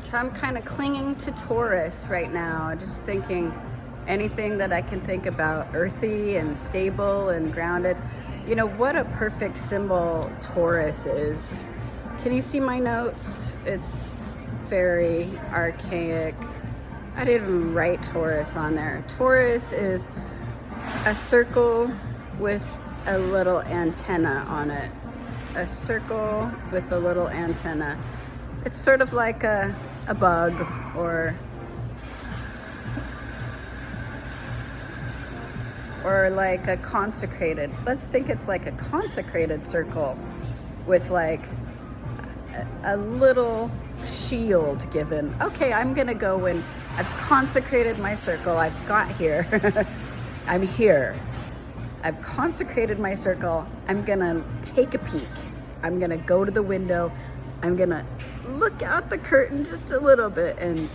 So I'm kind of clinging to Taurus right now, just thinking anything that I can think about earthy and stable and grounded. You know, what a perfect symbol Taurus is. Can you see my notes? It's very archaic. I didn't even write Taurus on there. Taurus is a circle with a little antenna on it. A circle with a little antenna. It's sort of like a bug, or like a consecrated, let's think it's like a consecrated circle with like a little shield given. Okay, I'm gonna go and I've consecrated my circle. I've got here. I'm here. I've consecrated my circle. I'm gonna take a peek. I'm gonna go to the window. I'm gonna look out the curtain just a little bit and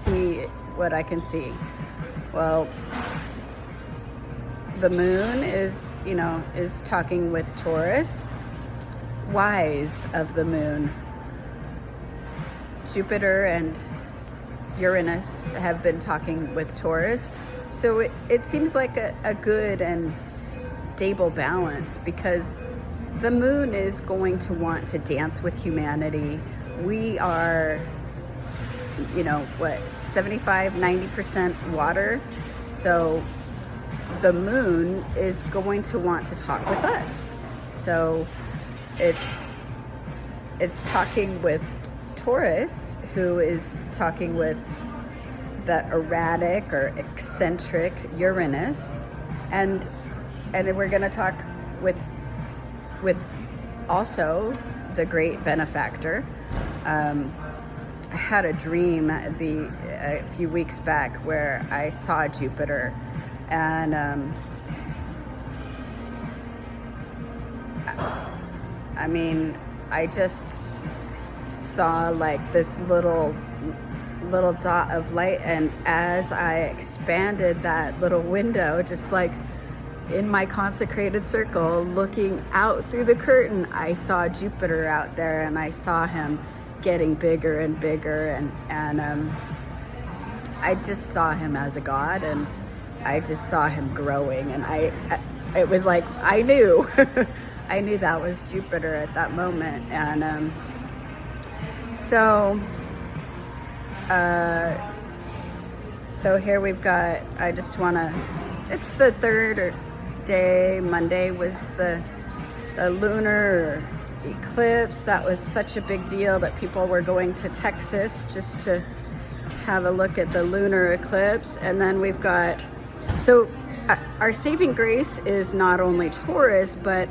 see what I can see. Well, the moon is, you know, is talking with Taurus. Wise of the moon. Jupiter and Uranus have been talking with Taurus. So it seems like a good and stable balance, because the moon is going to want to dance with humanity. We are, you know, what, 75-90% water. So the moon is going to want to talk with us. So it's talking with Taurus, who is talking with the erratic or eccentric Uranus, and we're going to talk with also the great benefactor. I had a dream a few weeks back where I saw Jupiter, and I mean, I just saw like this little dot of light, and as I expanded that little window, just like in my consecrated circle, looking out through the curtain, I saw Jupiter out there, and I saw him getting bigger and bigger, and I just saw him as a god, and I just saw him growing, and it was like I knew I knew that was Jupiter at that moment. And so here we've got, I just want to, it's the third day. Monday was the lunar eclipse. That was such a big deal that people were going to Texas just to have a look at the lunar eclipse. And then we've got, so our saving grace is not only Taurus, but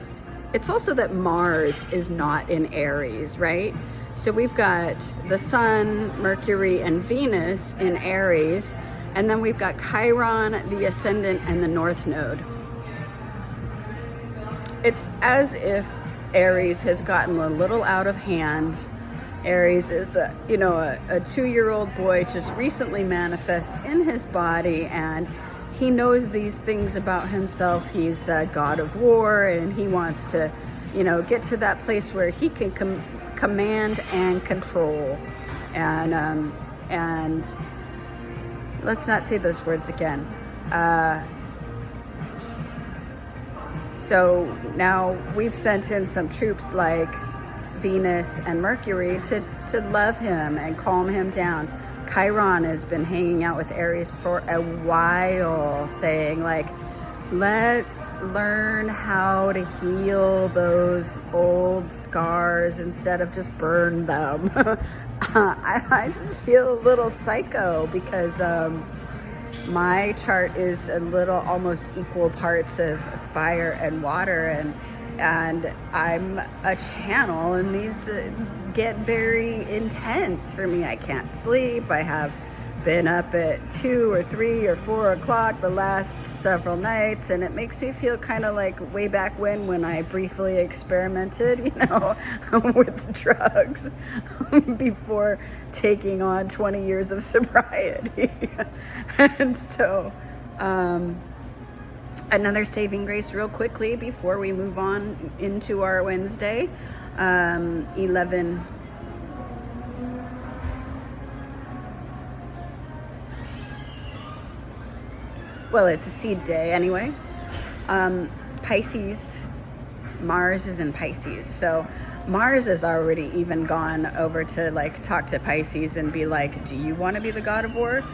it's also that Mars is not in Aries, right? So we've got the Sun, Mercury, and Venus in Aries, and then we've got Chiron, the Ascendant, and the North Node. It's as if Aries has gotten a little out of hand. Aries is a 2-year-old boy just recently manifest in his body, and he knows these things about himself. He's a god of war, and he wants to, get to that place where he can command and control. And let's not say those words again. So now we've sent in some troops like Venus and Mercury to love him and calm him down. Chiron has been hanging out with Aries for a while, saying like, let's learn how to heal those old scars instead of just burn them. I just feel a little psycho because my chart is a little almost equal parts of fire and water, and I'm a channel, and these get very intense for me. I can't sleep. I have been up at 2 or 3 or 4 o'clock the last several nights, and it makes me feel kind of like way back when I briefly experimented, with drugs before taking on 20 years of sobriety. And so another saving grace real quickly before we move on into our Wednesday. 11 well, it's a seed day anyway. Pisces, Mars is in Pisces. So Mars has already even gone over to like talk to Pisces and be like, do you want to be the god of war?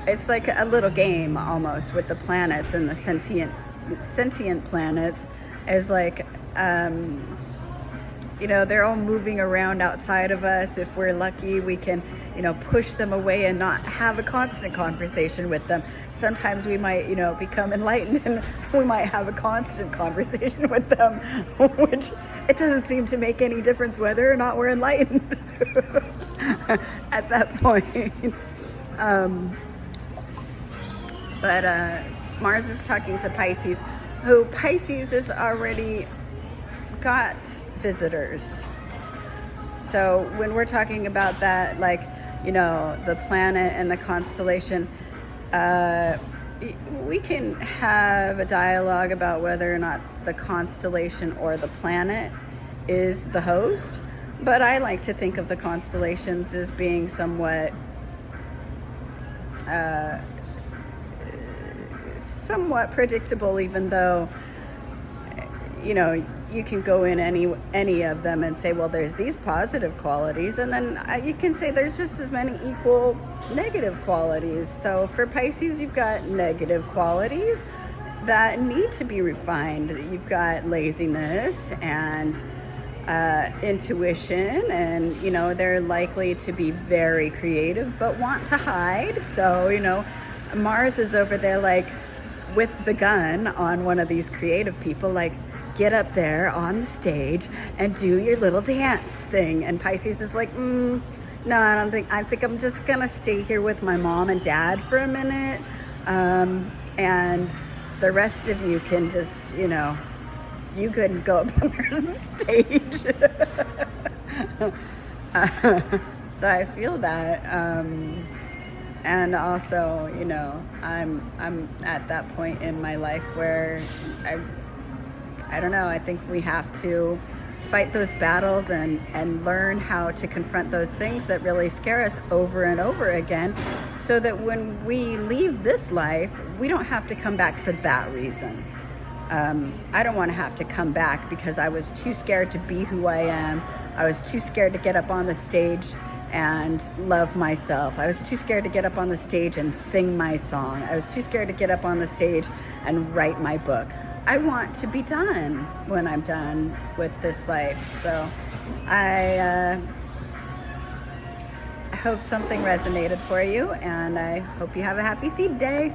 It's like a little game almost with the planets and the sentient planets, as like, you know, they're all moving around outside of us. If we're lucky, we can, you know, push them away and not have a constant conversation with them. Sometimes we might, you know, become enlightened and we might have a constant conversation with them, which it doesn't seem to make any difference whether or not we're enlightened at that point. But Mars is talking to Pisces, who Pisces has already got visitors. So when we're talking about that, like, you know, the planet and the constellation, we can have a dialogue about whether or not the constellation or the planet is the host. But I like to think of the constellations as being somewhat predictable, even though, you know, you can go in any of them and say, well, there's these positive qualities, and then you can say there's just as many equal negative qualities. So for Pisces, you've got negative qualities that need to be refined. You've got laziness and intuition, and, you know, they're likely to be very creative but want to hide. So, you know, Mars is over there like with the gun on one of these creative people, like, get up there on the stage and do your little dance thing. And Pisces is like, no, I think I'm just gonna stay here with my mom and dad for a minute, and the rest of you can just, you know, you couldn't go up on the stage. So I feel that, and also, you know, I'm at that point in my life where I don't know, I think we have to fight those battles and learn how to confront those things that really scare us over and over again, so that when we leave this life, we don't have to come back for that reason. I don't want to have to come back because I was too scared to be who I am. I was too scared to get up on the stage and love myself. I was too scared to get up on the stage and sing my song. I was too scared to get up on the stage and write my book. I want to be done when I'm done with this life. So I hope something resonated for you, and I hope you have a happy seed day.